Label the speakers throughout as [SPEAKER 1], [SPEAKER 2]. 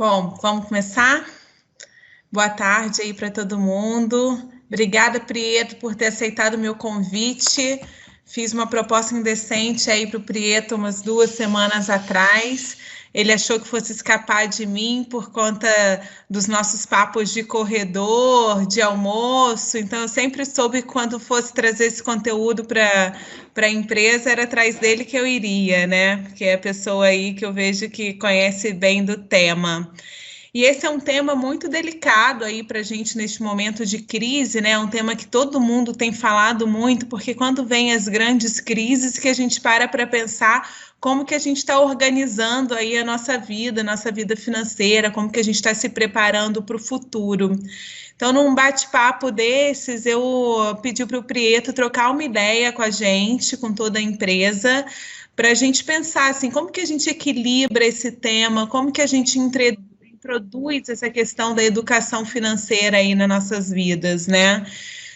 [SPEAKER 1] Bom, vamos começar? Boa tarde aí para todo mundo. Obrigada, Prieto, por ter aceitado o meu convite. Fiz uma proposta indecente aí para o Prieto umas 2 semanas atrás. Ele achou que fosse escapar de mim por conta dos nossos papos de corredor, de almoço. Então, eu sempre soube que quando fosse trazer esse conteúdo para a empresa, era atrás dele que eu iria, né? Porque é a pessoa aí que eu vejo que conhece bem do tema. E esse é um tema muito delicado aí para a gente neste momento de crise, né? É um tema que todo mundo tem falado muito, porque quando vem as grandes crises que a gente para pensar como que a gente está organizando aí a nossa vida financeira, como que a gente está se preparando para o futuro. Então, num bate-papo desses, eu pedi para o Prieto trocar uma ideia com a gente, com toda a empresa, para a gente pensar assim, como que a gente equilibra esse tema, como que a gente introduz essa questão da educação financeira aí nas nossas vidas, né?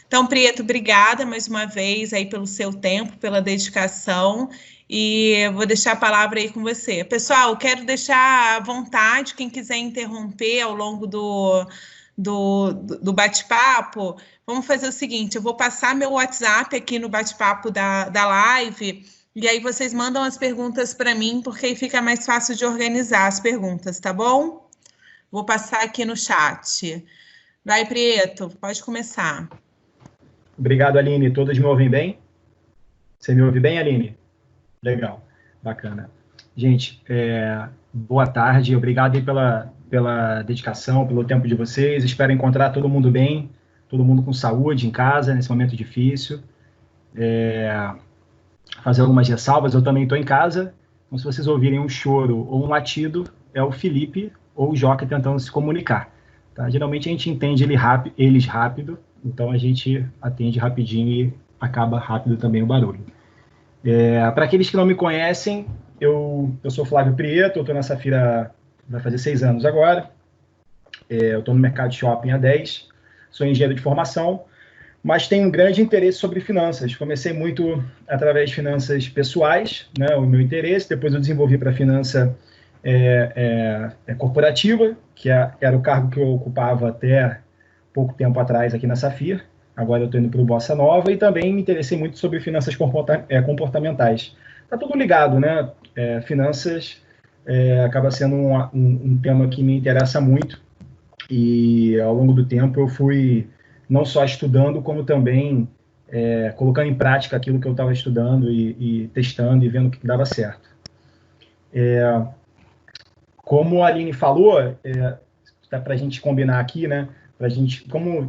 [SPEAKER 1] Então, Prieto, obrigada mais uma vez aí pelo seu tempo, pela dedicação, e eu vou deixar a palavra aí com você. Pessoal, quero deixar à vontade, quem quiser interromper ao longo do bate-papo, vamos fazer o seguinte, eu vou passar meu WhatsApp aqui no bate-papo da live, e aí vocês mandam as perguntas para mim, porque aí fica mais fácil de organizar as perguntas, tá bom? Vou passar aqui no chat. Vai, Prieto, pode começar.
[SPEAKER 2] Obrigado, Aline. Todos me ouvem bem? Você me ouve bem, Aline? Legal, bacana. Gente, boa tarde. Obrigado aí pela dedicação, pelo tempo de vocês. Espero encontrar todo mundo bem, todo mundo com saúde em casa, nesse momento difícil. Fazer algumas ressalvas. Eu também estou em casa. Então, se vocês ouvirem um choro ou um latido, é o Felipe ou o Joca tentando se comunicar. Tá? Geralmente a gente entende eles rápido, então a gente atende rapidinho e acaba rápido também o barulho. Para aqueles que não me conhecem, eu sou Flávio Prieto, eu estou nessa feira, vai fazer 6 anos agora. Eu estou no mercado de shopping há 10, sou engenheiro de formação, mas tenho um grande interesse sobre finanças. Comecei muito através de finanças pessoais, né, o meu interesse, depois eu desenvolvi para finança corporativa, que era o cargo que eu ocupava até pouco tempo atrás aqui na Safir. Agora eu estou indo para o Bossa Nova e também me interessei muito sobre finanças comportamentais. Está tudo ligado, né? Finanças acaba sendo um tema que me interessa muito e ao longo do tempo eu fui não só estudando, como também colocando em prática aquilo que eu estava estudando e testando e vendo que dava certo. Como a Aline falou, dá para a gente combinar aqui, né? Pra gente, como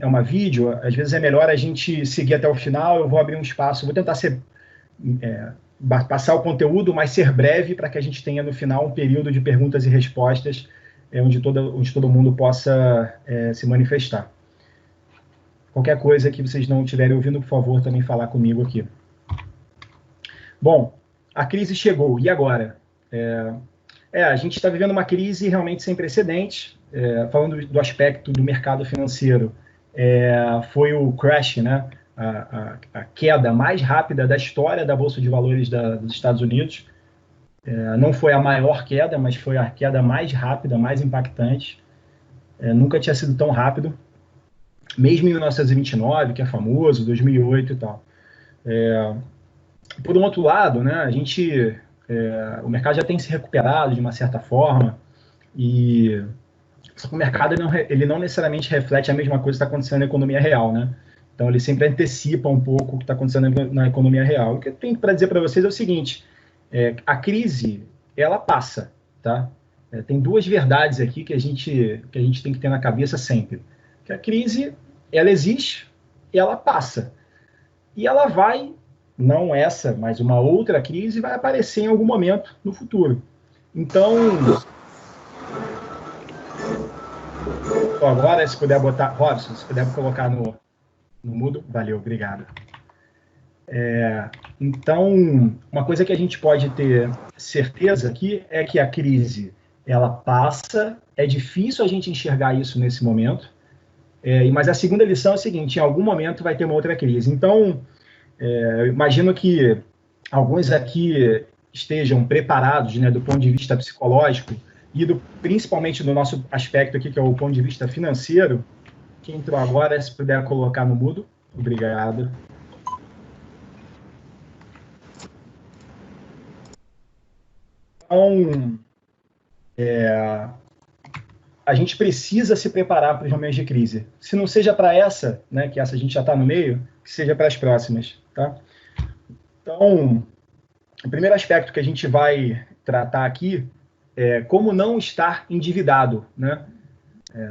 [SPEAKER 2] é uma vídeo, às vezes é melhor a gente seguir até o final. Eu vou abrir um espaço, vou tentar passar o conteúdo, mas ser breve, para que a gente tenha no final um período de perguntas e respostas, onde todo mundo possa se manifestar. Qualquer coisa que vocês não estiverem ouvindo, por favor, também falar comigo aqui. Bom, a crise chegou, e agora? A gente está vivendo uma crise realmente sem precedentes. Falando do aspecto do mercado financeiro, foi o crash, né? A queda mais rápida da história da Bolsa de Valores dos Estados Unidos. Não foi a maior queda, mas foi a queda mais rápida, mais impactante. Nunca tinha sido tão rápido. Mesmo em 1929, que é famoso, 2008 e tal. Por um outro lado, né, o mercado já tem se recuperado de uma certa forma, só que o mercado ele não necessariamente reflete a mesma coisa que está acontecendo na economia real, né? Então ele sempre antecipa um pouco o que está acontecendo na economia real. O que eu tenho para dizer para vocês é o seguinte: a crise, ela passa, tá? Tem 2 verdades aqui que a gente tem que ter na cabeça sempre. Que a crise, ela existe, ela passa. E ela vai, não essa, mas uma outra crise vai aparecer em algum momento no futuro. Então, agora, se puder botar, Robson, se puder colocar no mudo, valeu, obrigado. Então, uma coisa que a gente pode ter certeza aqui é que a crise, ela passa, é difícil a gente enxergar isso nesse momento, mas a segunda lição é a seguinte: em algum momento vai ter uma outra crise. Então, eu imagino que alguns aqui estejam preparados, né, do ponto de vista psicológico, principalmente no nosso aspecto aqui, que é o ponto de vista financeiro. Quem entrou agora, se puder colocar no mudo. Obrigado. Então, a gente precisa se preparar para os momentos de crise. Se não seja para essa, né, que essa a gente já está no meio, que seja para as próximas. Tá? Então, o primeiro aspecto que a gente vai tratar aqui é como não estar endividado. Né?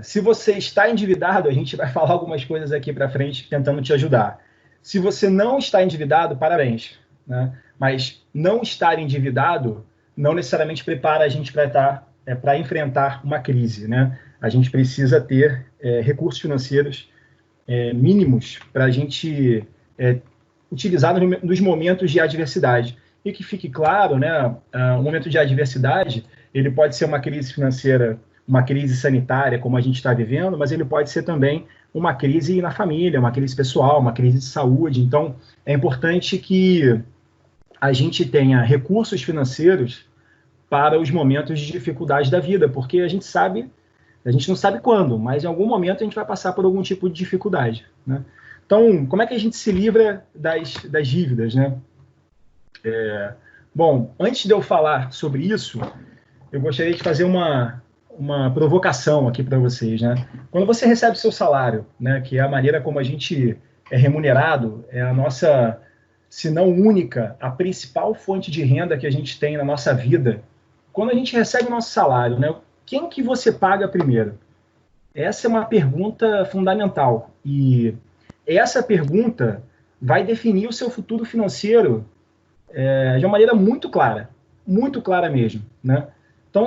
[SPEAKER 2] Se você está endividado, a gente vai falar algumas coisas aqui para frente tentando te ajudar. Se você não está endividado, parabéns. Né? Mas não estar endividado não necessariamente prepara a gente para enfrentar uma crise. Né? A gente precisa ter recursos financeiros mínimos para a gente utilizar nos momentos de adversidade. E que fique claro, né, o momento de adversidade, ele pode ser uma crise financeira, uma crise sanitária, como a gente está vivendo, mas ele pode ser também uma crise na família, uma crise pessoal, uma crise de saúde. Então, é importante que a gente tenha recursos financeiros para os momentos de dificuldade da vida, porque a gente não sabe quando, mas em algum momento a gente vai passar por algum tipo de dificuldade. Né? Então, como é que a gente se livra das dívidas? Né? Bom, antes de eu falar sobre isso, eu gostaria de fazer uma provocação aqui para vocês. Né? Quando você recebe o seu salário, né, que é a maneira como a gente é remunerado, é a nossa, se não única, a principal fonte de renda que a gente tem na nossa vida. Quando a gente recebe o nosso salário, né, quem que você paga primeiro? Essa é uma pergunta fundamental. E essa pergunta vai definir o seu futuro financeiro de uma maneira muito clara mesmo. Né? Então,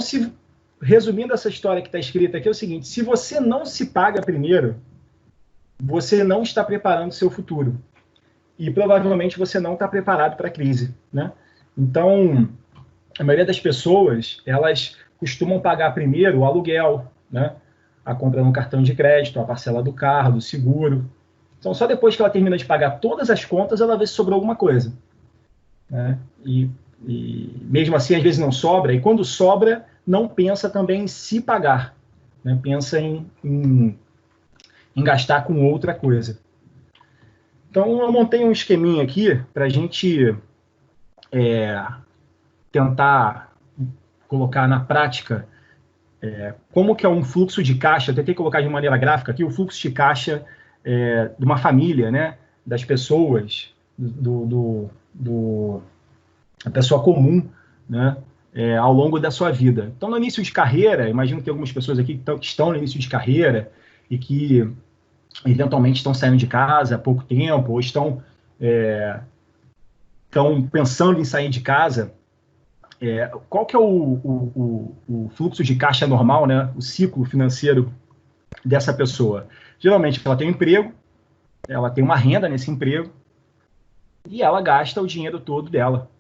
[SPEAKER 2] resumindo essa história que está escrita aqui, é o seguinte: se você não se paga primeiro, você não está preparando o seu futuro. E provavelmente você não está preparado para a crise. Né? Então, a maioria das pessoas, elas costumam pagar primeiro o aluguel, né? A compra no cartão de crédito, a parcela do carro, do seguro. Então, só depois que ela termina de pagar todas as contas, ela vê se sobrou alguma coisa. Né? E mesmo assim, às vezes não sobra. E quando sobra, não pensa também em se pagar. Né? Pensa em gastar com outra coisa. Então, eu montei um esqueminha aqui para a gente tentar colocar na prática como que é um fluxo de caixa. Eu tentei colocar de maneira gráfica aqui o fluxo de caixa de uma família, né? Das pessoas, a pessoa comum, né? Ao longo da sua vida. Então, no início de carreira, imagino que tem algumas pessoas aqui que estão no início de carreira e que eventualmente estão saindo de casa há pouco tempo, ou estão pensando em sair de casa. Qual que é o fluxo de caixa normal, né? O ciclo financeiro dessa pessoa? Geralmente, ela tem um emprego, ela tem uma renda nesse emprego, e ela gasta o dinheiro todo dela.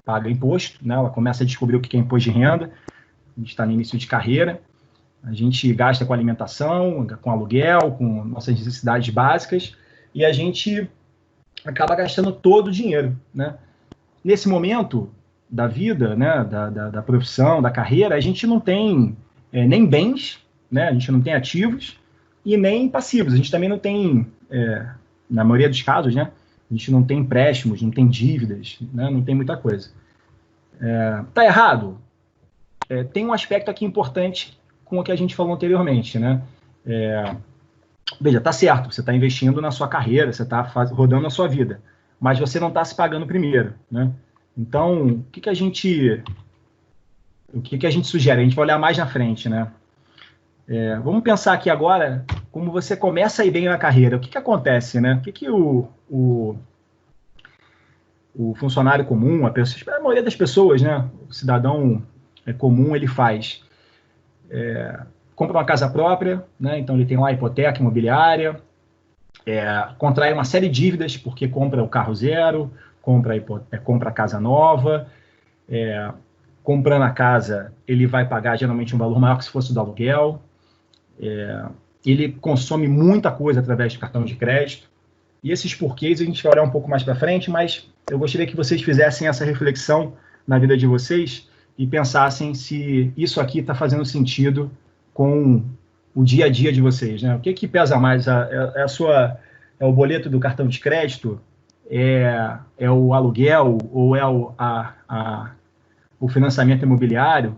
[SPEAKER 2] Paga imposto, né? Ela começa a descobrir o que é imposto de renda, a gente está no início de carreira, a gente gasta com alimentação, com aluguel, com nossas necessidades básicas, e a gente acaba gastando todo o dinheiro. Né? Nesse momento da vida, né, da profissão, da carreira, a gente não tem nem bens, né? A gente não tem ativos e nem passivos. A gente também não tem, na maioria dos casos, né? A gente não tem empréstimos, não tem dívidas, né? Não tem muita coisa. Tá errado? Tem um aspecto aqui importante com o que a gente falou anteriormente, né? Veja, tá certo, você está investindo na sua carreira, você está rodando a sua vida, mas você não está se pagando primeiro, né? Então, o que a gente sugere? A gente vai olhar mais na frente, né? Vamos pensar aqui agora como você começa a ir bem na carreira. O que acontece, né? O que o funcionário comum, a maioria das pessoas, né? O cidadão comum, ele faz. Compra uma casa própria, né? Então ele tem lá a hipoteca imobiliária, contrai uma série de dívidas porque compra o carro zero, compra a casa nova, comprando a casa, ele vai pagar geralmente um valor maior que se fosse do aluguel, ele consome muita coisa através do cartão de crédito, e esses porquês a gente vai olhar um pouco mais para frente, mas eu gostaria que vocês fizessem essa reflexão na vida de vocês, e pensassem se isso aqui está fazendo sentido com o dia a dia de vocês, né? O que pesa mais? É o boleto do cartão de crédito? É o aluguel? Ou é o financiamento imobiliário?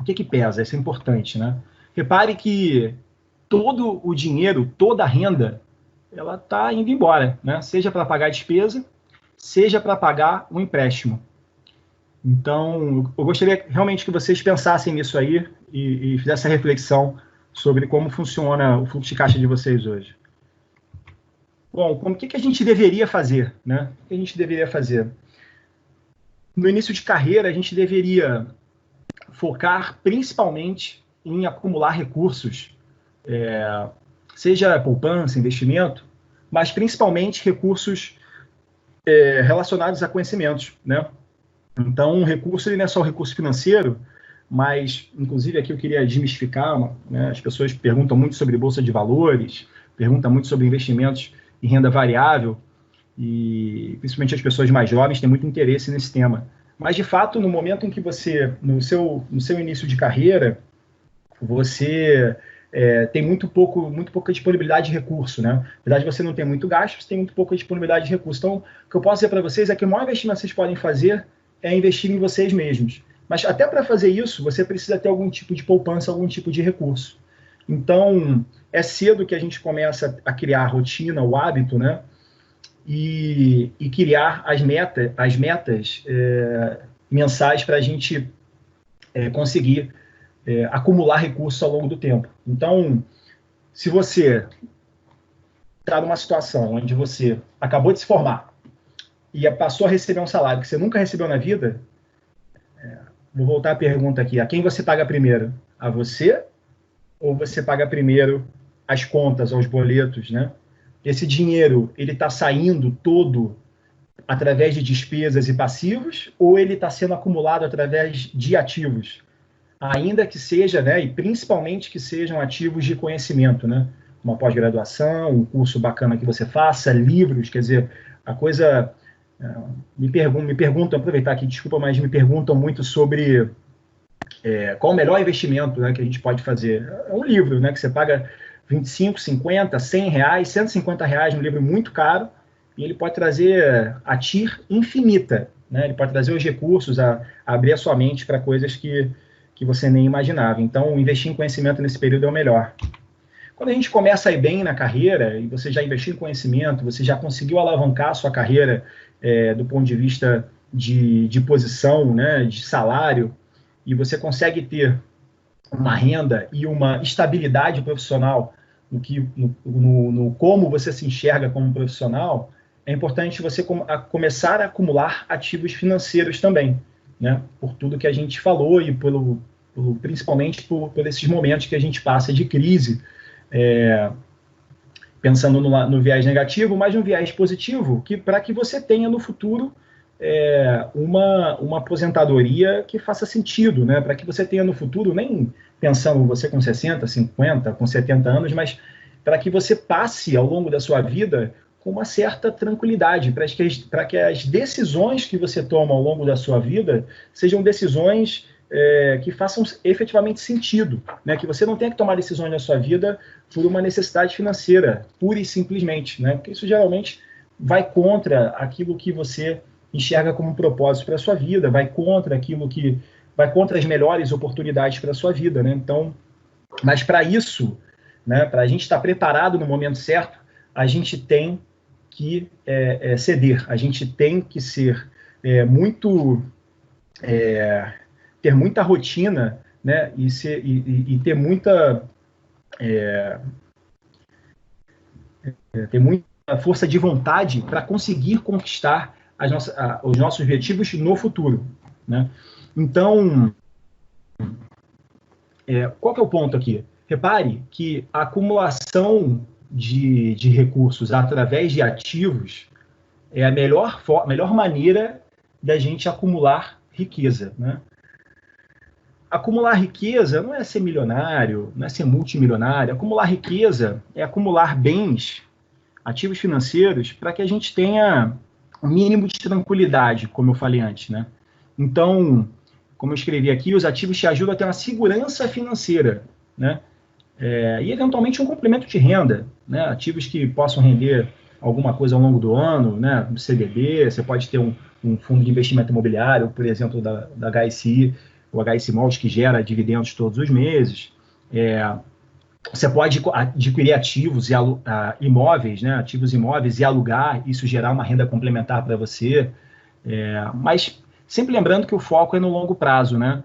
[SPEAKER 2] O que pesa? Isso é importante, né? Repare que todo o dinheiro, toda a renda, ela está indo embora, né? Seja para pagar a despesa, seja para pagar um empréstimo. Então, eu gostaria realmente que vocês pensassem nisso aí e fizessem a reflexão sobre como funciona o fluxo de caixa de vocês hoje. Bom, o que a gente deveria fazer, né? O que a gente deveria fazer? No início de carreira, a gente deveria focar principalmente em acumular recursos, seja poupança, investimento, mas principalmente recursos relacionados a conhecimentos, né? Então, um recurso ele não é só o recurso financeiro, mas, inclusive, aqui eu queria desmistificar, né? As pessoas perguntam muito sobre bolsa de valores, perguntam muito sobre investimentos em renda variável, e principalmente as pessoas mais jovens têm muito interesse nesse tema. Mas, de fato, no momento em que você, no seu início de carreira, você tem muito pouca disponibilidade de recurso, né? Na verdade, você não tem muito gasto, você tem muito pouca disponibilidade de recurso. Então, o que eu posso dizer para vocês é que o maior investimento que vocês podem fazer é investir em vocês mesmos. Mas até para fazer isso, você precisa ter algum tipo de poupança, algum tipo de recurso. Então, é cedo que a gente começa a criar a rotina, o hábito, né? E criar as metas mensais para a gente conseguir acumular recursos ao longo do tempo. Então, se você está numa situação onde você acabou de se formar e passou a receber um salário que você nunca recebeu na vida, vou voltar à pergunta aqui, a quem você paga primeiro? A você? Ou você paga primeiro as contas, os boletos, né? Esse dinheiro, ele está saindo todo através de despesas e passivos, ou ele está sendo acumulado através de ativos? Ainda que seja, né, e principalmente que sejam ativos de conhecimento, né? Uma pós-graduação, um curso bacana que você faça, livros, quer dizer, a coisa... Me perguntam, aproveitar aqui, desculpa, mas me perguntam muito sobre qual o melhor investimento, né, que a gente pode fazer. É um livro, né, que você paga 25, 50, 100 reais, 150 reais, um livro muito caro, e ele pode trazer a TIR infinita, né? Ele pode trazer os recursos, a abrir a sua mente para coisas que você nem imaginava. Então, investir em conhecimento nesse período é o melhor. Quando a gente começa a ir bem na carreira, e você já investiu em conhecimento, você já conseguiu alavancar a sua carreira do ponto de vista de posição, né, de salário, e você consegue ter uma renda e uma estabilidade profissional no como você se enxerga como profissional, é importante você começar a acumular ativos financeiros também, né, por tudo que a gente falou e principalmente por esses momentos que a gente passa de crise, pensando no viés negativo, mas no viés positivo, para que você tenha no futuro uma aposentadoria que faça sentido, né? Para que você tenha no futuro, nem pensando você com 60, 50, com 70 anos, mas para que você passe ao longo da sua vida com uma certa tranquilidade, para que as decisões que você toma ao longo da sua vida sejam decisões que façam efetivamente sentido, né? Que você não tenha que tomar decisões na sua vida por uma necessidade financeira, pura e simplesmente, né? Porque isso geralmente vai contra aquilo que você enxerga como um propósito para a sua vida, vai contra as melhores oportunidades para a sua vida, né? Então, mas para isso, né, para a gente estar preparado no momento certo, a gente tem que ceder, a gente tem que ser ter muita rotina, né, e ter muita força de vontade para conseguir conquistar os nossos objetivos no futuro, né? Então, qual que é o ponto aqui? Repare que a acumulação de recursos através de ativos é a melhor maneira da gente acumular riqueza, né? Acumular riqueza não é ser milionário, não é ser multimilionário. Acumular riqueza é acumular bens, ativos financeiros, para que a gente tenha um mínimo de tranquilidade, como eu falei antes, né? Então, como eu escrevi aqui, os ativos te ajudam a ter uma segurança financeira, né? E, eventualmente, um complemento de renda, né? Ativos que possam render alguma coisa ao longo do ano, né? Um CDB, você pode ter um fundo de investimento imobiliário, por exemplo, da HSI, o HSI Malls, que gera dividendos todos os meses. Você pode adquirir ativos imóveis, né? Ativos imóveis e alugar, isso gerar uma renda complementar para você. Mas sempre lembrando que o foco é no longo prazo, né?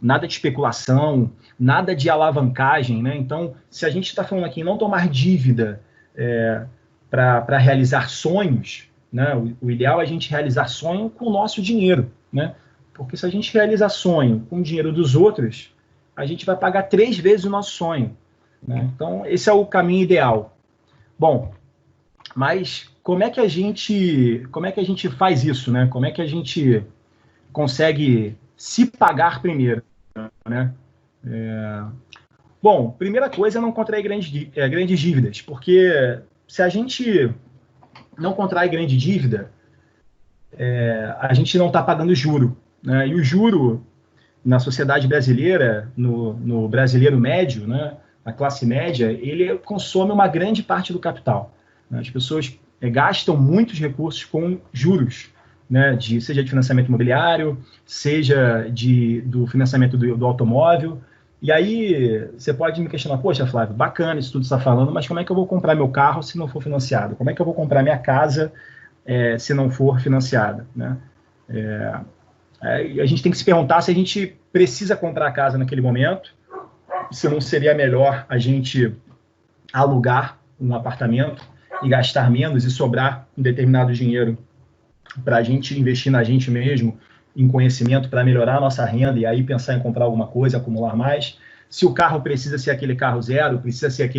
[SPEAKER 2] Nada de especulação, nada de alavancagem, né? Então, se a gente está falando aqui em não tomar dívida para realizar sonhos, né? O ideal é a gente realizar sonho com o nosso dinheiro, né? Porque se a gente realizar sonho com o dinheiro dos outros, a gente vai pagar 3 vezes o nosso sonho, né? Então, esse é o caminho ideal. Bom, mas como é que a gente faz isso, né? Como é que a gente consegue se pagar primeiro, né? Bom, primeira coisa é não contrair grandes dívidas, porque se a gente não contrai grande dívida, a gente não está pagando juro, né? E o juro na sociedade brasileira, no brasileiro médio, né, na classe média, ele consome uma grande parte do capital, né? As pessoas gastam muitos recursos com juros, né, seja de financiamento imobiliário, seja do financiamento do automóvel. E aí você pode me questionar, poxa, Flávio, bacana isso tudo que você está falando, mas como é que eu vou comprar meu carro se não for financiado? Como é que eu vou comprar minha casa se não for financiada, né? A gente tem que se perguntar se a gente precisa comprar a casa naquele momento, se não seria melhor a gente alugar um apartamento e gastar menos e sobrar um determinado dinheiro para a gente investir na gente mesmo, em conhecimento para melhorar a nossa renda e aí pensar em comprar alguma coisa, acumular mais. Se o carro precisa ser aquele carro zero, precisa ser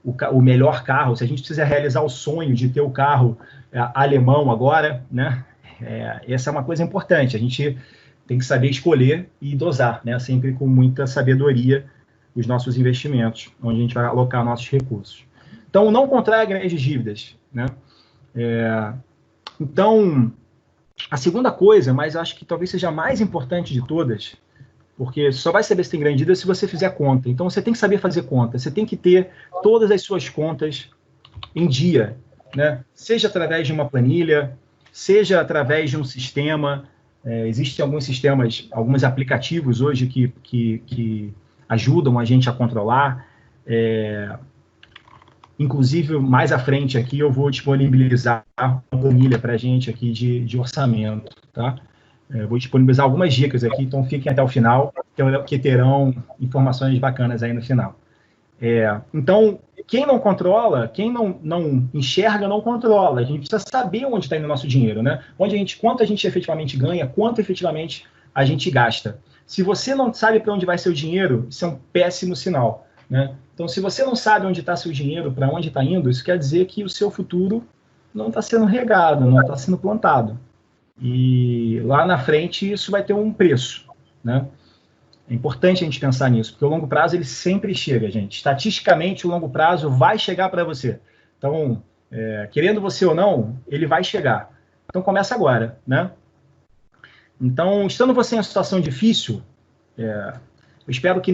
[SPEAKER 2] o melhor carro, se a gente precisa realizar o sonho de ter o carro alemão agora, né? Essa é uma coisa importante, a gente tem que saber escolher e dosar, né? Sempre com muita sabedoria os nossos investimentos, onde a gente vai alocar nossos recursos. Então, não contraia grandes dívidas, né? Então, a segunda coisa, mas acho que talvez seja a mais importante de todas, porque só vai saber se tem grande dívida se você fizer conta. Então, você tem que saber fazer conta, você tem que ter todas as suas contas em dia, né? Seja através de uma planilha, seja através de um sistema. Existem alguns sistemas, alguns aplicativos hoje que ajudam a gente a controlar. Inclusive, mais à frente aqui, eu vou disponibilizar uma planilha para a gente aqui de orçamento, tá? Vou disponibilizar algumas dicas aqui, então fiquem até o final, que terão informações bacanas aí no final. Então, quem não controla, quem não enxerga, não controla. A gente precisa saber onde está indo o nosso dinheiro, né? Quanto a gente efetivamente ganha, quanto efetivamente a gente gasta. Se você não sabe para onde vai seu dinheiro, isso é um péssimo sinal, né? Então, se você não sabe onde está seu dinheiro, para onde está indo, isso quer dizer que o seu futuro não está sendo regado, não está sendo plantado. E lá na frente isso vai ter um preço, né? É importante a gente pensar nisso, porque o longo prazo ele sempre chega, gente. Estatisticamente, o longo prazo vai chegar para você. Então, querendo você ou não, ele vai chegar. Então, começa agora, né? Então, estando você em uma situação difícil, eu espero que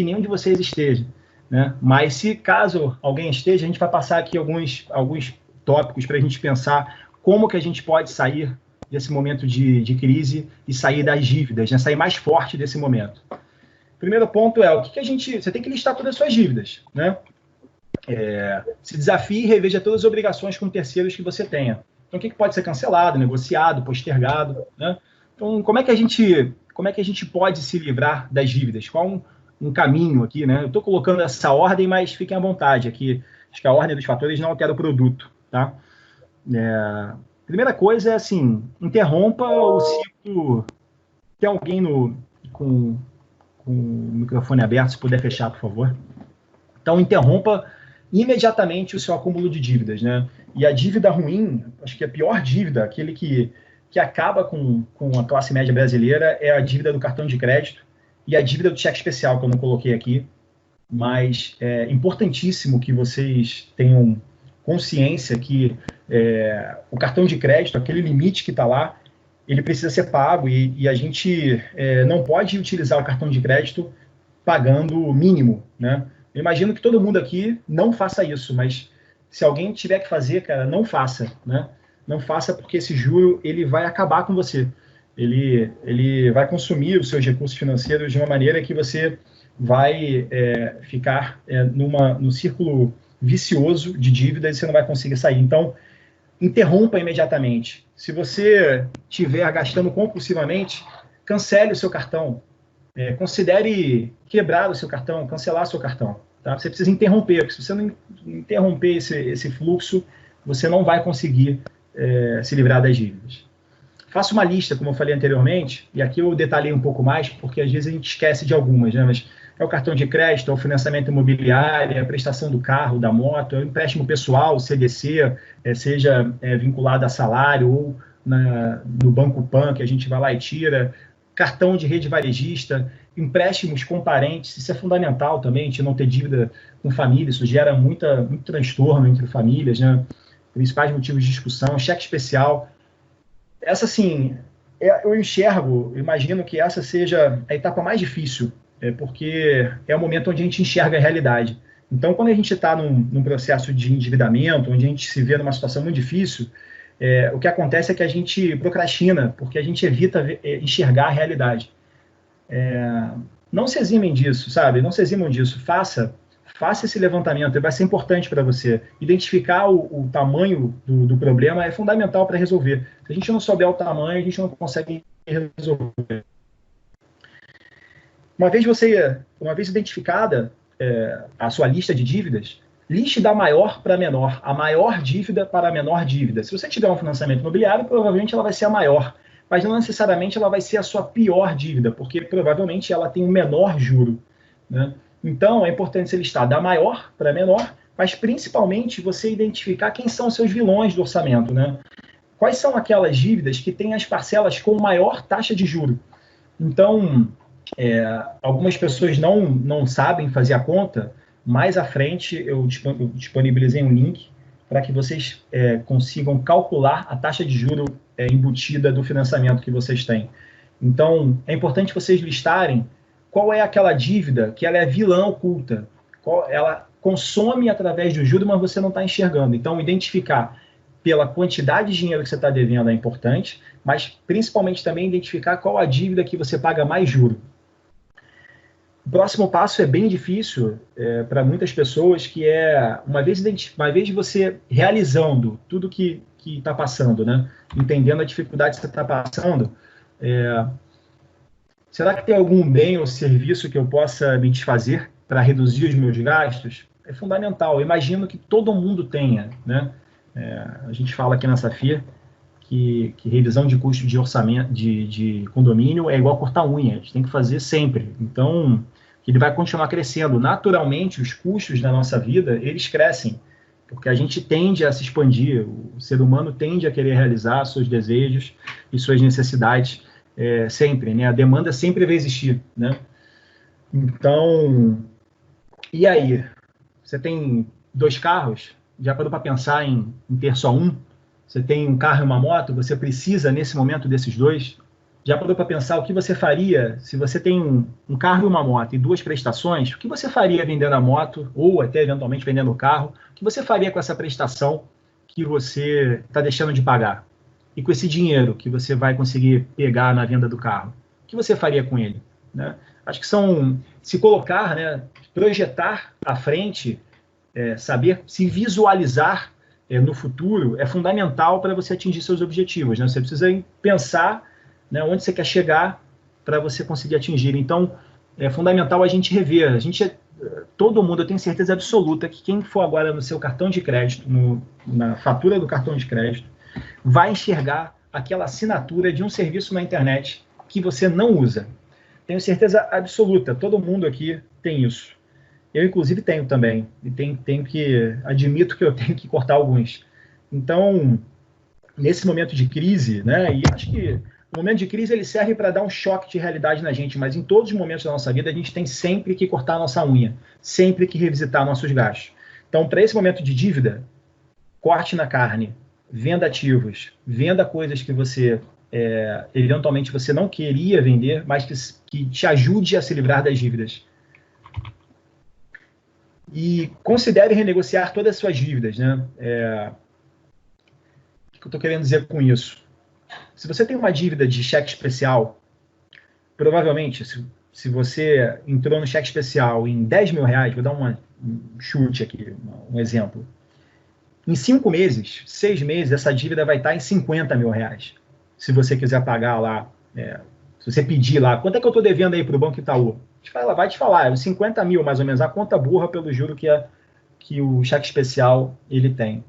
[SPEAKER 2] nenhum de vocês esteja, né? Mas se caso alguém esteja, a gente vai passar aqui alguns tópicos para a gente pensar como que a gente pode sair desse momento de crise e sair das dívidas, né? Sair mais forte desse momento. Primeiro ponto você tem que listar todas as suas dívidas, né? Se desafie e reveja todas as obrigações com terceiros que você tenha. Então, o que pode ser cancelado, negociado, postergado, né? Então, como é que a gente pode se livrar das dívidas? Qual um caminho aqui, né? Eu estou colocando essa ordem, mas fiquem à vontade aqui. Acho que a ordem dos fatores não altera o produto, tá? Primeira coisa é assim, interrompa o ciclo. Tem alguém com o microfone aberto, se puder fechar, por favor. Então, interrompa imediatamente o seu acúmulo de dívidas, né? E a dívida ruim, acho que a pior dívida, aquele que acaba com a classe média brasileira, é a dívida do cartão de crédito e a dívida do cheque especial, que eu não coloquei aqui. Mas é importantíssimo que vocês tenham consciência que o cartão de crédito, aquele limite que está lá, ele precisa ser pago e a gente não pode utilizar o cartão de crédito pagando o mínimo, né? Eu imagino que todo mundo aqui não faça isso, mas se alguém tiver que fazer, cara, não faça, né? Não faça, porque esse juro ele vai acabar com você. Ele vai consumir os seus recursos financeiros de uma maneira que você vai ficar num círculo vicioso de dívidas e você não vai conseguir sair. Então, interrompa imediatamente. Se você estiver gastando compulsivamente, cancele o seu cartão. Considere quebrar o seu cartão, cancelar o seu cartão. Tá? Você precisa interromper, porque se você não interromper esse fluxo, você não vai conseguir se livrar das dívidas. Faça uma lista, como eu falei anteriormente, e aqui eu detalhei um pouco mais, porque às vezes a gente esquece de algumas, né? Mas é o cartão de crédito, é o financiamento imobiliário, é a prestação do carro, da moto, é o empréstimo pessoal, o CDC, seja vinculado a salário ou no Banco Pan, que a gente vai lá e tira, cartão de rede varejista, empréstimos com parentes, isso é fundamental também, a gente não ter dívida com família, isso gera muito transtorno entre famílias, né? Principais motivos de discussão, cheque especial. Essa, sim, eu imagino que essa seja a etapa mais difícil, porque é o momento onde a gente enxerga a realidade. Então, quando a gente está num processo de endividamento, onde a gente se vê numa situação muito difícil, o que acontece é que a gente procrastina, porque a gente evita enxergar a realidade. Não se eximem disso, sabe? Não se eximam disso. Faça esse levantamento, vai ser importante para você. Identificar o tamanho do problema é fundamental para resolver. Se a gente não souber o tamanho, a gente não consegue resolver. Uma vez identificada a sua lista de dívidas, liste da maior para a menor, a maior dívida para a menor dívida. Se você tiver um financiamento imobiliário, provavelmente ela vai ser a maior, mas não necessariamente ela vai ser a sua pior dívida, porque provavelmente ela tem um menor juro, né? Então, é importante você listar da maior para a menor, mas principalmente você identificar quem são os seus vilões do orçamento, né? Quais são aquelas dívidas que têm as parcelas com maior taxa de juro? Então, algumas pessoas não sabem fazer a conta. Mais à frente, eu disponibilizei um link para que vocês consigam calcular a taxa de juro embutida do financiamento que vocês têm. Então, é importante vocês listarem qual é aquela dívida que ela é vilã oculta. Ela consome através do juro, mas você não está enxergando. Então, identificar pela quantidade de dinheiro que você está devendo é importante, mas principalmente também identificar qual a dívida que você paga mais juro. O próximo passo é bem difícil para muitas pessoas, que uma vez você realizando tudo que está passando, né? Entendendo a dificuldade que você está passando, será que tem algum bem ou serviço que eu possa me desfazer para reduzir os meus gastos? É fundamental. Eu imagino que todo mundo tenha, né? A gente fala aqui na Safir que revisão de custo de orçamento de condomínio é igual cortar unha. A gente tem que fazer sempre. Então, ele vai continuar crescendo. Naturalmente, os custos da nossa vida, eles crescem, porque a gente tende a se expandir. O ser humano tende a querer realizar seus desejos e suas necessidades sempre, né? A demanda sempre vai existir, né? Então, e aí? Você tem 2 carros? Já parou para pensar em ter só um? Você tem um carro e uma moto? Você precisa, nesse momento, desses 2? Já parou para pensar o que você faria se você tem um carro e uma moto e 2 prestações? O que você faria vendendo a moto ou até, eventualmente, vendendo o carro? O que você faria com essa prestação que você está deixando de pagar? E com esse dinheiro que você vai conseguir pegar na venda do carro? O que você faria com ele? Né? Acho que se colocar, né, projetar à frente, saber se visualizar no futuro é fundamental para você atingir seus objetivos, né? Você precisa pensar, né, onde você quer chegar para você conseguir atingir. Então, é fundamental a gente rever. Todo mundo, eu tenho certeza absoluta que quem for agora no seu cartão de crédito, na fatura do cartão de crédito, vai enxergar aquela assinatura de um serviço na internet que você não usa. Tenho certeza absoluta, todo mundo aqui tem isso. Eu, inclusive, tenho também. E admito que eu tenho que cortar alguns. Então, nesse momento de crise, né, e acho que o momento de crise ele serve para dar um choque de realidade na gente, mas em todos os momentos da nossa vida a gente tem sempre que cortar a nossa unha, sempre que revisitar nossos gastos. Então, para esse momento de dívida, corte na carne, venda ativos, venda coisas que você eventualmente você não queria vender, mas que te ajude a se livrar das dívidas. E considere renegociar todas as suas dívidas, né? O que eu estou querendo dizer com isso? Se você tem uma dívida de cheque especial, provavelmente, se você entrou no cheque especial em 10 mil reais, vou dar um chute aqui, um exemplo. Em 5 meses, 6 meses, essa dívida vai estar em 50 mil reais. Se você quiser pagar lá, se você pedir lá, quanto é que eu estou devendo aí para o Banco Itaú? Vai te falar, 50 mil mais ou menos, a conta burra pelo juro que o cheque especial ele tem.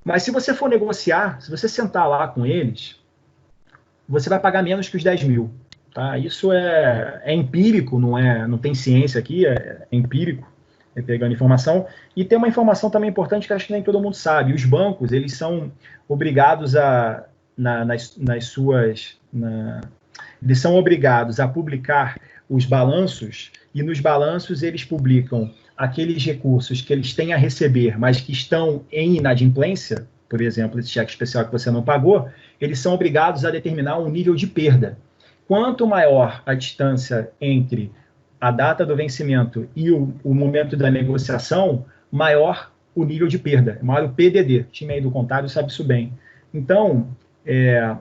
[SPEAKER 2] Mas se você for negociar, se você sentar lá com eles, você vai pagar menos que os 10 mil. Tá? Isso é empírico, não tem ciência aqui, é empírico, pegando informação. E tem uma informação também importante que acho que nem todo mundo sabe. Os bancos, eles são obrigados eles são obrigados a publicar os balanços, e nos balanços eles publicam aqueles recursos que eles têm a receber, mas que estão em inadimplência, por exemplo, esse cheque especial que você não pagou, eles são obrigados a determinar um nível de perda. Quanto maior a distância entre a data do vencimento e o momento da negociação, maior o nível de perda, maior o PDD. O time aí do contábil sabe isso bem. Então,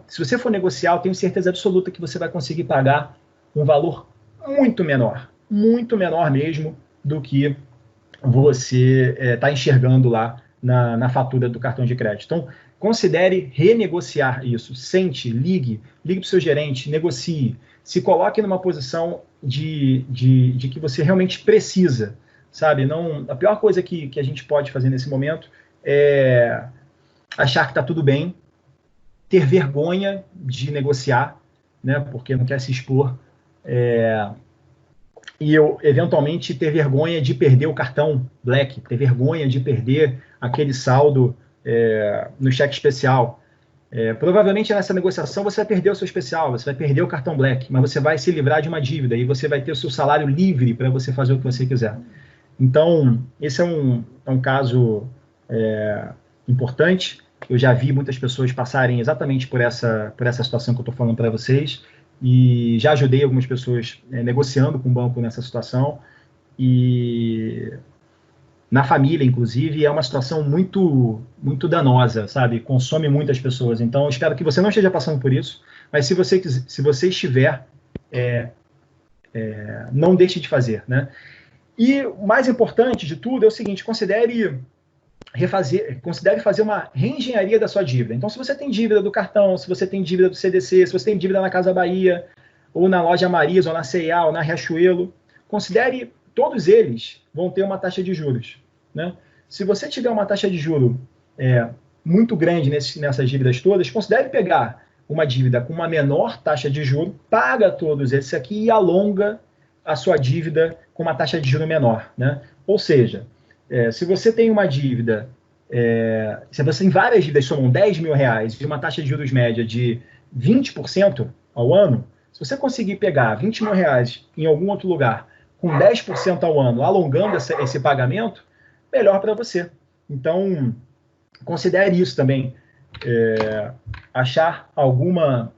[SPEAKER 2] se você for negociar, eu tenho certeza absoluta que você vai conseguir pagar um valor muito menor mesmo do que você está enxergando lá na fatura do cartão de crédito. Então, considere renegociar isso. Sente, ligue para o seu gerente, negocie, se coloque numa posição de que você realmente precisa, sabe? Não, a pior coisa que a gente pode fazer nesse momento é achar que está tudo bem, ter vergonha de negociar, né? Porque não quer se expor, e eventualmente ter vergonha de perder o cartão Black, ter vergonha de perder aquele saldo no cheque especial. Provavelmente nessa negociação você vai perder o seu especial, você vai perder o cartão Black, mas você vai se livrar de uma dívida e você vai ter o seu salário livre para você fazer o que você quiser. Então, esse é um caso importante. Eu já vi muitas pessoas passarem exatamente por essa situação que eu estou falando para vocês, e já ajudei algumas pessoas negociando com o banco nessa situação, e na família, inclusive, é uma situação muito, muito danosa, sabe? Consome muitas pessoas. Então, eu espero que você não esteja passando por isso, mas se você estiver, não deixe de fazer, né? E o mais importante de tudo é o seguinte: considere fazer uma reengenharia da sua dívida. Então, se você tem dívida do cartão, se você tem dívida do CDC, se você tem dívida na Casa Bahia, ou na Loja Marisa, ou na C&A, ou na Riachuelo, considere, todos eles vão ter uma taxa de juros, né? Se você tiver uma taxa de juros muito grande nessas dívidas todas, considere pegar uma dívida com uma menor taxa de juros, paga todos esses aqui e alonga a sua dívida com uma taxa de juros menor, né? Ou seja, se você tem uma dívida, se você tem várias dívidas que somam 10 mil reais e uma taxa de juros média de 20% ao ano, se você conseguir pegar 20 mil reais em algum outro lugar com 10% ao ano, alongando esse pagamento, melhor para você. Então, considere isso também. Achar alguma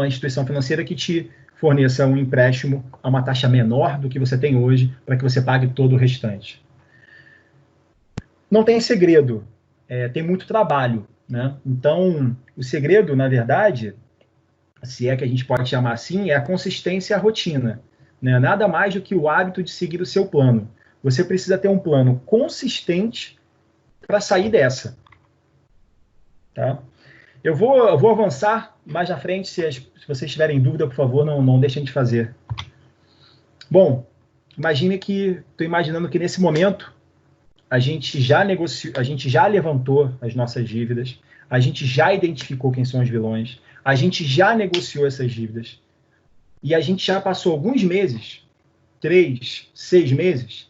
[SPEAKER 2] instituição financeira que te forneça um empréstimo a uma taxa menor do que você tem hoje, para que você pague todo o restante. Não tem segredo, tem muito trabalho, né? Então, o segredo, na verdade, se é que a gente pode chamar assim, é a consistência e a rotina, né? Nada mais do que o hábito de seguir o seu plano. Você precisa ter um plano consistente para sair dessa. Tá? Eu vou avançar mais na frente, se vocês tiverem dúvida, por favor, não deixem de fazer. Bom, estou imaginando que nesse momento a gente já negociou, a gente já levantou as nossas dívidas, a gente já identificou quem são os vilões, a gente já negociou essas dívidas, e a gente já passou alguns meses, 3, 6 meses,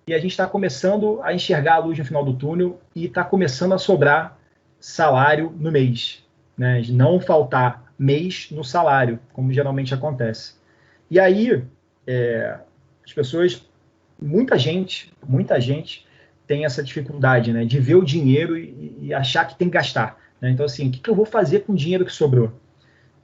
[SPEAKER 2] e a gente está começando a enxergar a luz no final do túnel e está começando a sobrar salário no mês, né? De não faltar mês no salário, como geralmente acontece. E aí, as pessoas, muita gente tem essa dificuldade, né, de ver o dinheiro e achar que tem que gastar. né? Então, assim, o que eu vou fazer com o dinheiro que sobrou?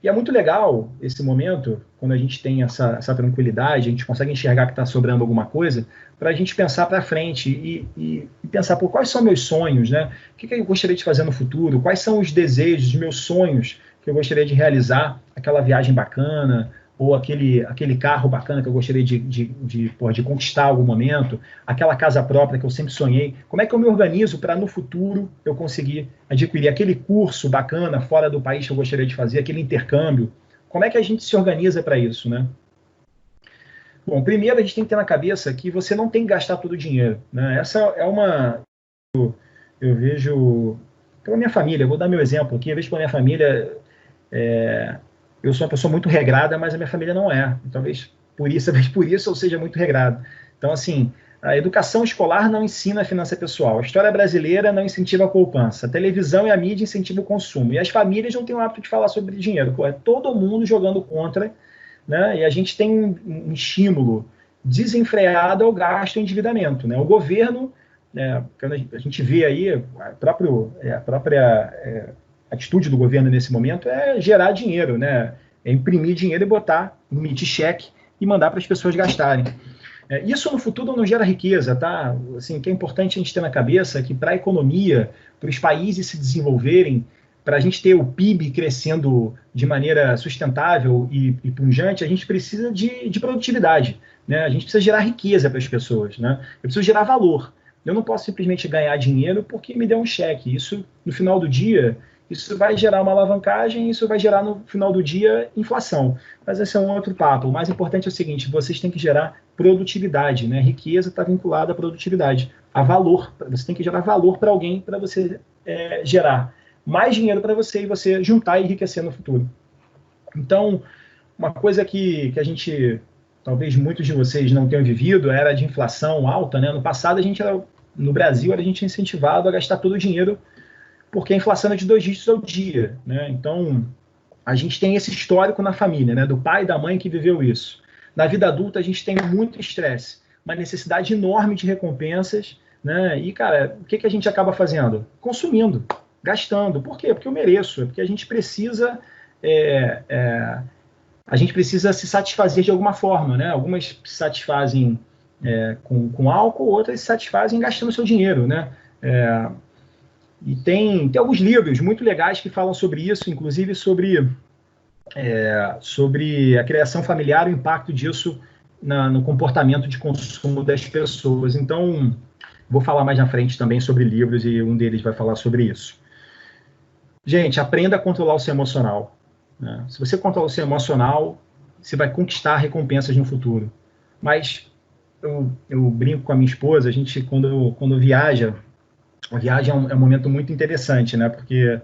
[SPEAKER 2] E é muito legal esse momento, quando a gente tem essa tranquilidade, a gente consegue enxergar que está sobrando alguma coisa, para a gente pensar para frente e pensar, pô, quais são meus sonhos, né? O que eu gostaria de fazer no futuro? Quais são os desejos, meus sonhos que eu gostaria de realizar? Aquela viagem bacana, ou aquele carro bacana que eu gostaria de conquistar em algum momento, aquela casa própria que eu sempre sonhei. Como é que eu me organizo para, no futuro, eu conseguir adquirir aquele curso bacana fora do país que eu gostaria de fazer, aquele intercâmbio? Como é que a gente se organiza para isso, né? Bom, primeiro a gente tem que ter na cabeça que você não tem que gastar todo o dinheiro, né? Essa é uma... Eu vejo... Pela minha família, eu vou dar meu exemplo aqui, eu vejo pela minha família... Eu sou uma pessoa muito regrada, mas a minha família não é. Talvez por isso eu seja muito regrado. Então, assim, a educação escolar não ensina a finança pessoal. A história brasileira não incentiva a poupança. A televisão e a mídia incentivam o consumo. E as famílias não têm o hábito de falar sobre dinheiro. É todo mundo jogando contra, né? E a gente tem um estímulo desenfreado ao gasto e endividamento, né? O governo, quando a gente vê aí a própria atitude do governo nesse momento é gerar dinheiro, né? É imprimir dinheiro e botar, emitir cheque e mandar para as pessoas gastarem. Isso no futuro não gera riqueza, tá? Assim, o que é importante a gente ter na cabeça é que para a economia, para os países se desenvolverem, para a gente ter o PIB crescendo de maneira sustentável e pungente, a gente precisa de produtividade, né? A gente precisa gerar riqueza para as pessoas, né? Eu preciso gerar valor. Eu não posso simplesmente ganhar dinheiro porque me deu um cheque. Isso, no final do dia, isso vai gerar uma alavancagem, isso vai gerar, no final do dia, inflação. Mas esse é um outro papo. O mais importante é o seguinte, vocês têm que gerar produtividade, né? Riqueza está vinculada à produtividade, a valor. Você tem que gerar valor para alguém para você gerar mais dinheiro para você e você juntar e enriquecer no futuro. Então, uma coisa que a gente, talvez muitos de vocês não tenham vivido, era de inflação alta, né? No passado, no Brasil, a gente incentivado a gastar todo o dinheiro porque a inflação é de 2 dígitos ao dia, né? Então, a gente tem esse histórico na família, né? Do pai e da mãe que viveu isso. Na vida adulta, a gente tem muito estresse, uma necessidade enorme de recompensas, né? E, cara, o que a gente acaba fazendo? Consumindo, gastando. Por quê? Porque eu mereço, porque a gente precisa se satisfazer de alguma forma, né? Algumas se satisfazem com álcool, outras se satisfazem gastando seu dinheiro, né? E tem alguns livros muito legais que falam sobre isso, inclusive sobre a criação familiar e o impacto disso no comportamento de consumo das pessoas. Então, vou falar mais na frente também sobre livros e um deles vai falar sobre isso. Gente, aprenda a controlar o seu emocional, né? Se você controlar o seu emocional, você vai conquistar recompensas no futuro. Mas eu brinco com a minha esposa, a gente, quando viaja, a viagem é um momento muito interessante, né? Porque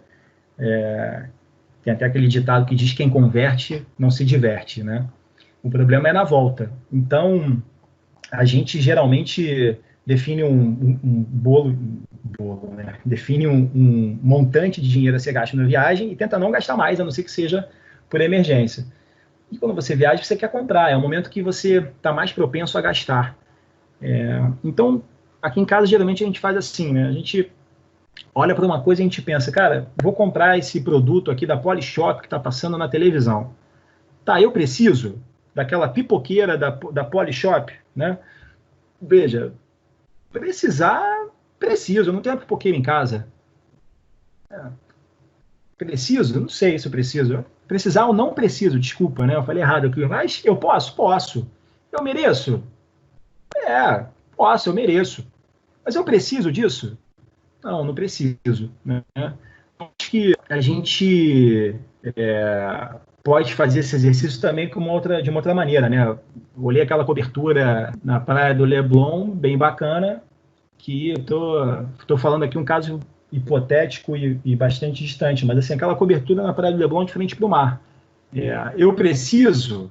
[SPEAKER 2] tem até aquele ditado que diz que quem converte não se diverte, né? O problema é na volta. Então, a gente geralmente define um bolo, né? Define um montante de dinheiro a ser gasto na viagem e tenta não gastar mais, a não ser que seja por emergência. E quando você viaja, você quer comprar. É o momento que você está mais propenso a gastar. Então, aqui em casa, geralmente, a gente faz assim, né? A gente olha para uma coisa e a gente pensa, cara, vou comprar esse produto aqui da Polishop que está passando na televisão. Tá, eu preciso daquela pipoqueira da Polishop, né? Veja, preciso, eu não tenho uma pipoqueira em casa. Preciso? Não sei se eu preciso. Precisar ou não preciso, desculpa, né? Eu falei errado aqui, mas eu posso. Eu mereço? Posso, eu mereço. Mas eu preciso disso? Não preciso, né? Acho que a gente pode fazer esse exercício também de uma outra maneira, né? Eu olhei aquela cobertura na praia do Leblon, bem bacana, que eu tô falando aqui um caso hipotético e bastante distante, mas assim, aquela cobertura na praia do Leblon de frente para o mar. Eu preciso?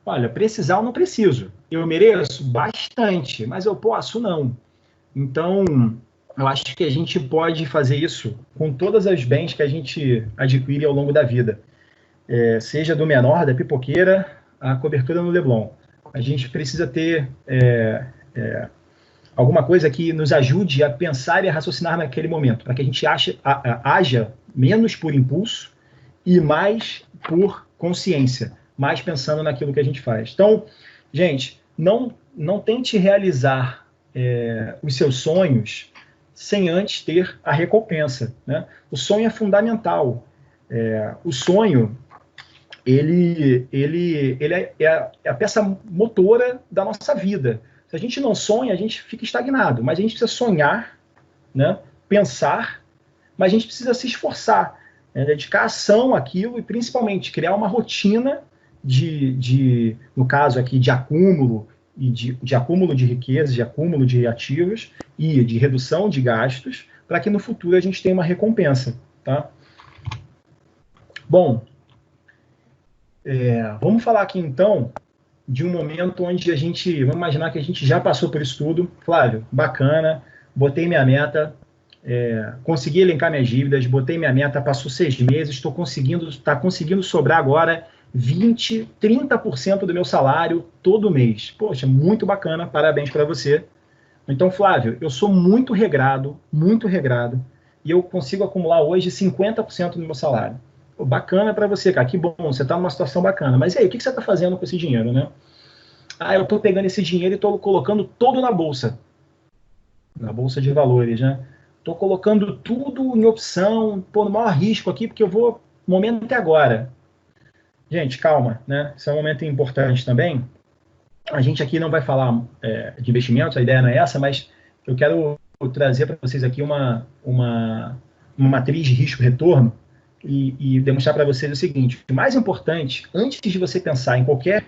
[SPEAKER 2] Olha, precisar eu não preciso. Eu mereço? Bastante, mas eu posso? Não. Então, eu acho que a gente pode fazer isso com todos os bens que a gente adquire ao longo da vida. Seja do menor, da pipoqueira, a cobertura no Leblon. A gente precisa ter alguma coisa que nos ajude a pensar e a raciocinar naquele momento, para que a gente haja menos por impulso e mais por consciência, mais pensando naquilo que a gente faz. Então, gente, não tente realizar os seus sonhos sem antes ter a recompensa, né? O sonho é fundamental. O sonho, ele é a peça motora da nossa vida. Se a gente não sonha, a gente fica estagnado, mas a gente precisa sonhar, né? Pensar, mas a gente precisa se esforçar, né? Dedicar ação àquilo e, principalmente, criar uma rotina no caso aqui, de acúmulo, e de acúmulo de riqueza, de acúmulo de ativos e de redução de gastos, para que no futuro a gente tenha uma recompensa, tá? Bom, vamos falar aqui, então, de um momento onde vamos imaginar que a gente já passou por isso tudo. Flávio, bacana, botei minha meta, consegui elencar minhas dívidas, botei minha meta, passou 6 meses, está conseguindo sobrar agora 20%, 30% do meu salário todo mês. Poxa, muito bacana, parabéns para você. Então, Flávio, eu sou muito regrado, e eu consigo acumular hoje 50% do meu salário. Pô, bacana para você, cara, que bom, você está numa situação bacana. Mas e aí, o que você está fazendo com esse dinheiro, né? Eu estou pegando esse dinheiro e estou colocando todo na bolsa de valores, né? Estou colocando tudo em opção, no maior risco aqui, porque o momento é agora. Gente, calma, né? Esse é um momento importante também. A gente aqui não vai falar de investimentos, a ideia não é essa, mas eu quero trazer para vocês aqui uma matriz de risco-retorno e demonstrar para vocês o seguinte: o mais importante, antes de você pensar em qualquer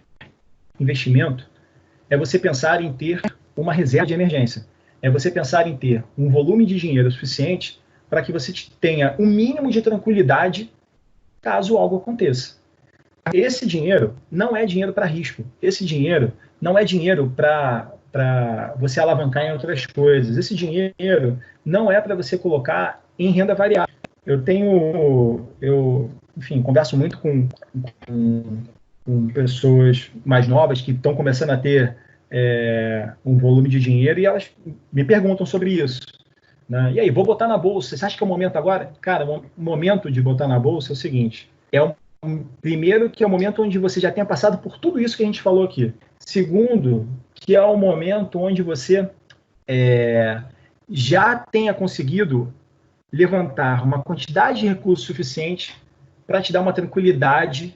[SPEAKER 2] investimento, é você pensar em ter uma reserva de emergência. É você pensar em ter um volume de dinheiro suficiente para que você tenha um mínimo de tranquilidade caso algo aconteça. Esse dinheiro não é dinheiro para risco. Esse dinheiro não é dinheiro para você alavancar em outras coisas. Esse dinheiro não é para você colocar em renda variável. Enfim, converso muito com pessoas mais novas que estão começando a ter um volume de dinheiro e elas me perguntam sobre isso, né? E aí, vou botar na bolsa, você acha que é o momento agora? Cara, o momento de botar na bolsa é o seguinte: primeiro, que é o momento onde você já tenha passado por tudo isso que a gente falou aqui. Segundo, que é o momento onde você já tenha conseguido levantar uma quantidade de recursos suficiente para te dar uma tranquilidade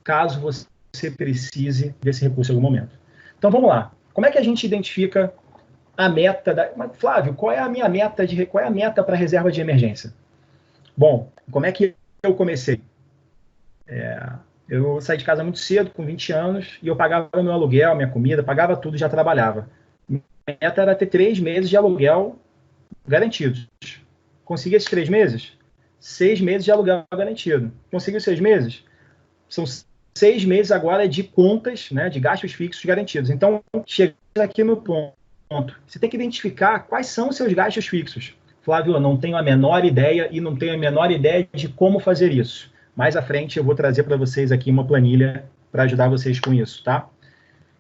[SPEAKER 2] caso você precise desse recurso em algum momento. Então, vamos lá. Como é que a gente identifica a meta Flávio, qual é a minha meta qual é a meta para reserva de emergência? Bom, como é que eu comecei? Eu saí de casa muito cedo, com 20 anos, e eu pagava o meu aluguel, minha comida, pagava tudo, já trabalhava. Minha meta era ter 3 meses de aluguel garantidos. Consegui esses 3 meses? 6 meses de aluguel garantido. Conseguiu 6 meses? São 6 meses agora de contas, né, de gastos fixos garantidos. Então, chega aqui no ponto. Você tem que identificar quais são os seus gastos fixos. Flávio, eu não tenho a menor ideia e não tenho a menor ideia de como fazer isso. Mais à frente eu vou trazer para vocês aqui uma planilha para ajudar vocês com isso, tá?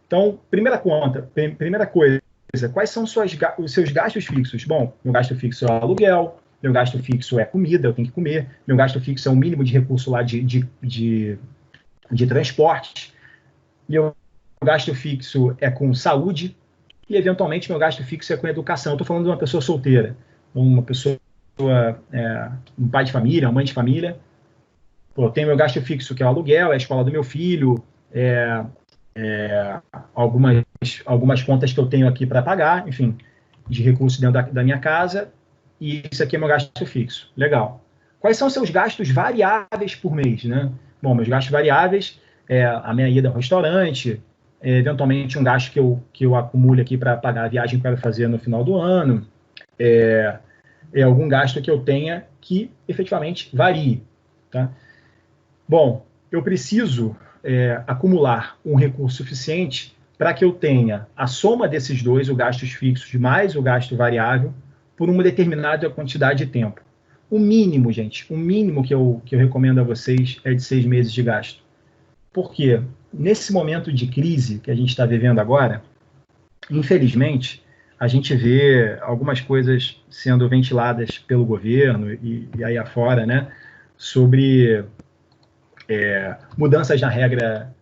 [SPEAKER 2] Então, primeira coisa, quais são os seus gastos fixos? Bom, meu gasto fixo é o aluguel, meu gasto fixo é comida, eu tenho que comer, meu gasto fixo é um mínimo de recurso lá de transporte, meu gasto fixo é com saúde e, eventualmente, meu gasto fixo é com educação. Eu estou falando de uma pessoa solteira, uma pessoa, um pai de família, uma mãe de família. Eu tenho meu gasto fixo, que é o aluguel, é a escola do meu filho, algumas contas que eu tenho aqui para pagar, enfim, de recursos dentro da minha casa, e isso aqui é meu gasto fixo. Legal. Quais são os seus gastos variáveis por mês, né? Bom, meus gastos variáveis é a minha ida ao restaurante, eventualmente um gasto que eu acumule aqui para pagar a viagem que eu quero fazer no final do ano, algum gasto que eu tenha que efetivamente varie, tá? Bom, eu preciso acumular um recurso suficiente para que eu tenha a soma desses dois, o gastos fixos mais o gasto variável, por uma determinada quantidade de tempo. O mínimo, gente, o mínimo que eu recomendo a vocês é de 6 meses de gasto. Por quê? Nesse momento de crise que a gente está vivendo agora, infelizmente, a gente vê algumas coisas sendo ventiladas pelo governo e aí afora, né, sobre mudanças na regra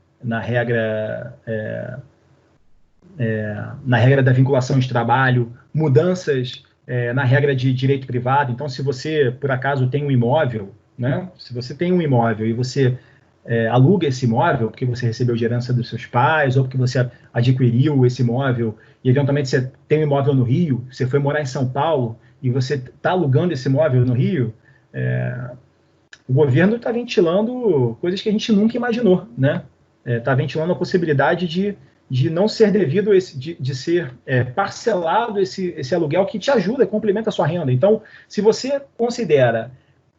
[SPEAKER 2] da vinculação de trabalho, mudanças na regra de direito privado. Então, se você, por acaso, tem um imóvel, né, se você tem um imóvel e você aluga esse imóvel porque você recebeu de herança dos seus pais ou porque você adquiriu esse imóvel e, eventualmente, você tem um imóvel no Rio, você foi morar em São Paulo e você está alugando esse imóvel no Rio, o governo está ventilando coisas que a gente nunca imaginou, né? Está ventilando a possibilidade de não ser devido, de ser parcelado esse aluguel que te ajuda, complementa a sua renda. Então, se você considera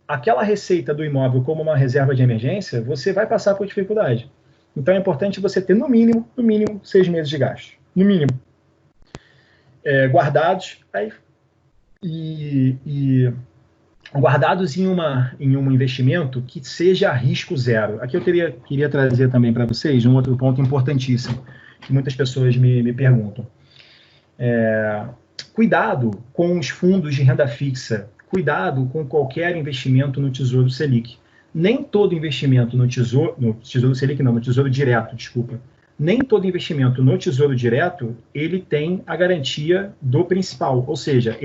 [SPEAKER 2] aquela receita do imóvel como uma reserva de emergência, você vai passar por dificuldade. Então, é importante você ter, no mínimo, 6 meses de gasto. No mínimo. Guardados guardados em um investimento que seja risco zero. Aqui eu queria trazer também para vocês um outro ponto importantíssimo, que muitas pessoas me perguntam. Cuidado com os fundos de renda fixa, cuidado com qualquer investimento no Tesouro Selic. Nem todo investimento no Tesouro Selic, não, no Tesouro Direto, desculpa. Nem todo investimento no Tesouro Direto, ele tem a garantia do principal, ou seja,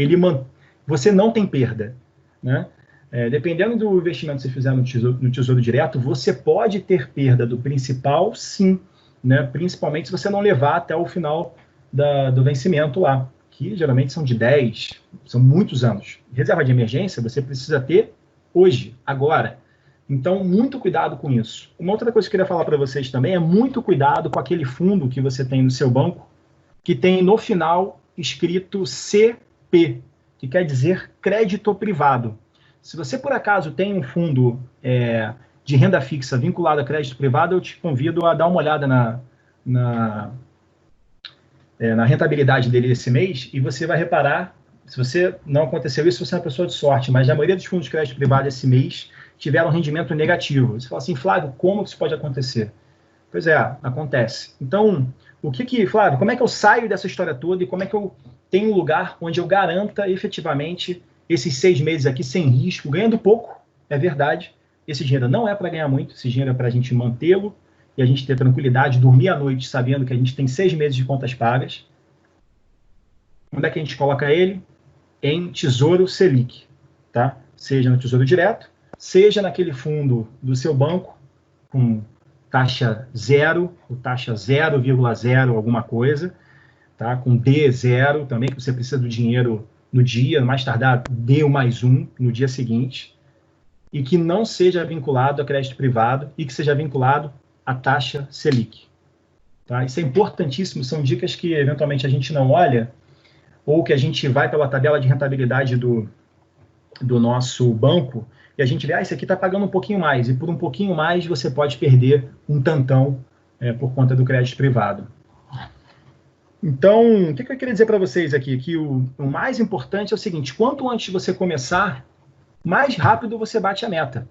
[SPEAKER 2] você não tem perda, né? Dependendo do investimento que você fizer no Tesouro Direto, você pode ter perda do principal, sim, né? Principalmente se você não levar até o final do vencimento lá, que geralmente são de 10, são muitos anos. Reserva de emergência você precisa ter hoje, agora. Então, muito cuidado com isso. Uma outra coisa que eu queria falar para vocês também é muito cuidado com aquele fundo que você tem no seu banco, que tem no final escrito CP, que quer dizer crédito privado. Se você, por acaso, tem um fundo de renda fixa vinculado a crédito privado, eu te convido a dar uma olhada na rentabilidade dele esse mês e você vai reparar, se você não aconteceu isso, você é uma pessoa de sorte, mas a maioria dos fundos de crédito privado esse mês tiveram um rendimento negativo. Você fala assim, Flávio, como que isso pode acontecer? Pois acontece. Então, Flávio, como é que eu saio dessa história toda e como é que eu tenho um lugar onde eu garanta efetivamente esses 6 meses aqui sem risco, ganhando pouco, é verdade. Esse dinheiro não é para ganhar muito, esse dinheiro é para a gente mantê-lo e a gente ter tranquilidade, dormir à noite sabendo que a gente tem 6 meses de contas pagas. Onde é que a gente coloca ele? Em Tesouro Selic, tá? Seja no Tesouro Direto, seja naquele fundo do seu banco, com taxa zero, ou taxa 0,0 alguma coisa, tá? Com D0 também, que você precisa do dinheiro no dia, mais tardar D+1 no dia seguinte, e que não seja vinculado a crédito privado e que seja vinculado à taxa Selic. Tá? Isso é importantíssimo, são dicas que eventualmente a gente não olha, ou que a gente vai pela tabela de rentabilidade do nosso banco, e a gente vê, isso aqui está pagando um pouquinho mais, e por um pouquinho mais você pode perder um tantão por conta do crédito privado. Então, o que eu queria dizer para vocês aqui? Que o mais importante é o seguinte, quanto antes você começar, mais rápido você bate a meta.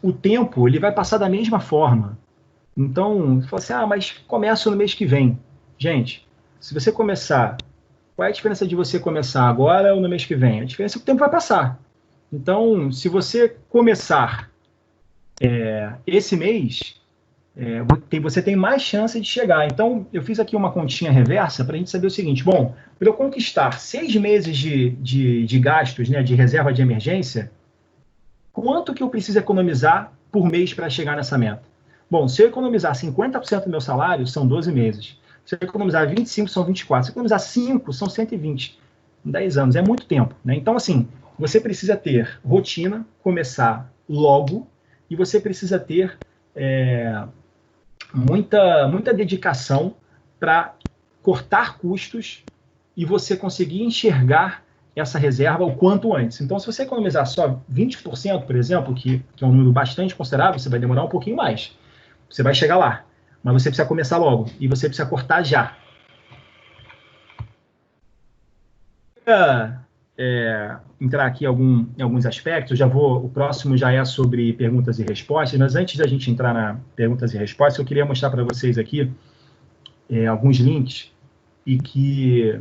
[SPEAKER 2] O tempo ele vai passar da mesma forma. Então, você fala assim, mas começo no mês que vem. Gente, se você começar, qual é a diferença de você começar agora ou no mês que vem? A diferença é que o tempo vai passar. Então, se você começar esse mês, você tem mais chance de chegar. Então, eu fiz aqui uma continha reversa para a gente saber o seguinte, bom, para eu conquistar 6 meses de gastos, né, de reserva de emergência, quanto que eu preciso economizar por mês para chegar nessa meta? Bom, se eu economizar 50% do meu salário, são 12 meses. Se eu economizar 25, são 24. Se eu economizar 5, são 120. Em 10 anos, é muito tempo, né? Então, assim, você precisa ter rotina, começar logo, e você precisa ter muita dedicação para cortar custos e você conseguir enxergar essa reserva o quanto antes. Então, se você economizar só 20%, por exemplo, que é um número bastante considerável, você vai demorar um pouquinho mais. Você vai chegar lá, mas você precisa começar logo e você precisa cortar já. Entrar aqui em alguns aspectos, o próximo já é sobre perguntas e respostas, mas antes da gente entrar na perguntas e respostas, eu queria mostrar para vocês aqui alguns links e que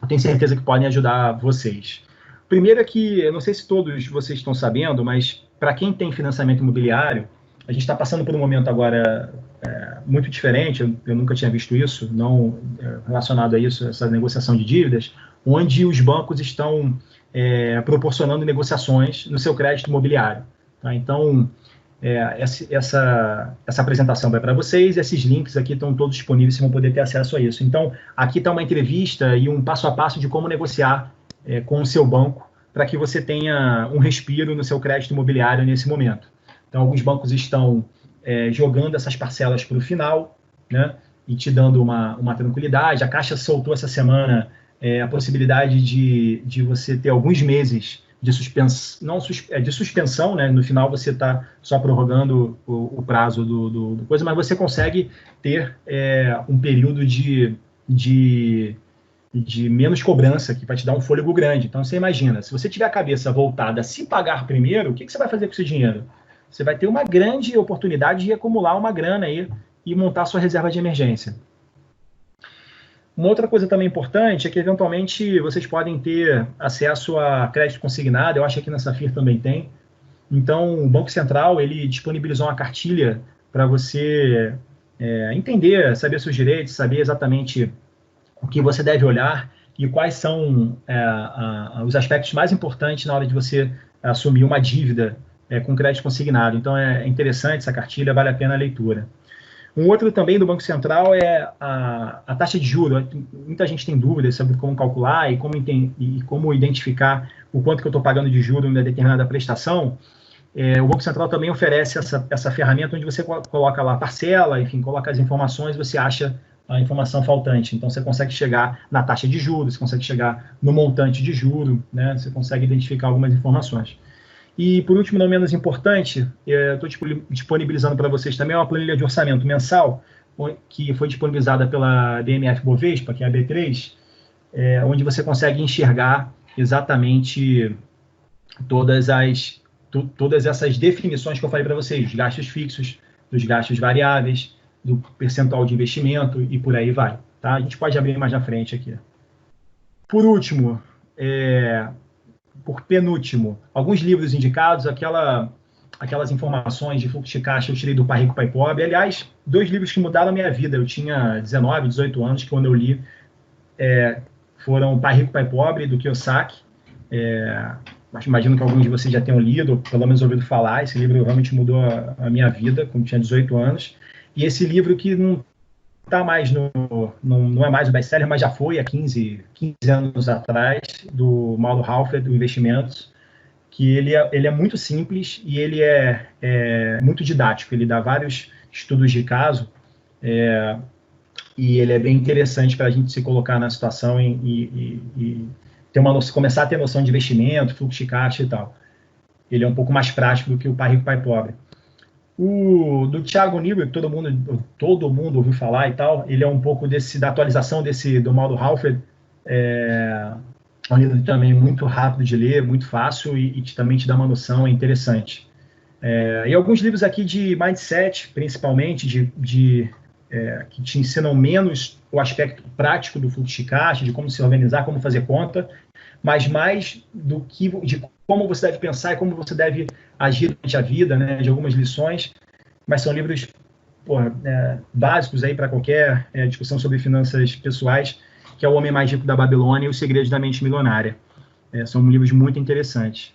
[SPEAKER 2] eu tenho certeza que podem ajudar vocês. Primeiro é que, eu não sei se todos vocês estão sabendo, mas para quem tem financiamento imobiliário, a gente está passando por um momento agora muito diferente, eu nunca tinha visto isso, não relacionado a isso, essa negociação de dívidas, onde os bancos estão proporcionando negociações no seu crédito imobiliário. Tá? Então, essa apresentação vai para vocês, esses links aqui estão todos disponíveis, vocês vão poder ter acesso a isso. Então, aqui está uma entrevista e um passo a passo de como negociar com o seu banco para que você tenha um respiro no seu crédito imobiliário nesse momento. Então, alguns bancos estão jogando essas parcelas para o final, né, e te dando uma tranquilidade. A Caixa soltou essa semana a possibilidade de você ter alguns meses de suspensão, né? No final você está só prorrogando o prazo do coisa, mas você consegue ter um período de menos cobrança, que vai te dar um fôlego grande. Então, você imagina, se você tiver a cabeça voltada a se pagar primeiro, o que você vai fazer com esse dinheiro? Você vai ter uma grande oportunidade de acumular uma grana aí e montar sua reserva de emergência. Uma outra coisa também importante é que, eventualmente, vocês podem ter acesso a crédito consignado. Eu acho que aqui na Safir também tem. Então, o Banco Central ele disponibilizou uma cartilha para você entender, saber seus direitos, saber exatamente o que você deve olhar e quais são os aspectos mais importantes na hora de você assumir uma dívida com crédito consignado. Então, é interessante essa cartilha, vale a pena a leitura. Um outro também do Banco Central é a taxa de juros. Muita gente tem dúvidas sobre como calcular e como identificar o quanto que eu estou pagando de juros em uma determinada prestação. O Banco Central também oferece essa ferramenta onde você coloca lá a parcela, enfim, coloca as informações, você acha a informação faltante. Então, você consegue chegar na taxa de juros, você consegue chegar no montante de juros, né? Você consegue identificar algumas informações. E, por último, não menos importante, estou disponibilizando para vocês também uma planilha de orçamento mensal, que foi disponibilizada pela DMF Bovespa, que é a B3, onde você consegue enxergar exatamente todas essas definições que eu falei para vocês, dos gastos fixos, dos gastos variáveis, do percentual de investimento e por aí vai. Tá? A gente pode abrir mais na frente aqui. Por último, por penúltimo, alguns livros indicados, aquelas informações de fluxo de caixa eu tirei do Pai Rico, Pai Pobre. Aliás, 2 livros que mudaram a minha vida. Eu tinha 19, 18 anos, que quando eu li foram Pai Rico, Pai Pobre, do Kiyosaki. Imagino que alguns de vocês já tenham lido, ou pelo menos ouvido falar. Esse livro realmente mudou a minha vida, quando eu tinha 18 anos. E esse livro que não está mais não é mais o best-seller, mas já foi há 15 anos atrás, do Mauro Halford, do Investimentos, que ele é muito simples e ele é muito didático. Ele dá vários estudos de caso e ele é bem interessante para a gente se colocar na situação e ter começar a ter noção de investimento, fluxo de caixa e tal. Ele é um pouco mais prático do que o Pai Rico, Pai Pobre. O do Thiago Nigro, que todo mundo ouviu falar e tal, ele é um pouco da atualização do Mauro Halford, um livro também muito rápido de ler, muito fácil e também te dá uma noção, é interessante. E alguns livros aqui de mindset, principalmente, que te ensinam menos o aspecto prático do fluxo de caixa, de como se organizar, como fazer conta, mas mais de como você deve pensar e como você deve agir durante a vida, né, de algumas lições, mas são livros básicos aí para qualquer discussão sobre finanças pessoais, que é O Homem Mais Rico da Babilônia e Os Segredos da Mente Milionária. São livros muito interessantes.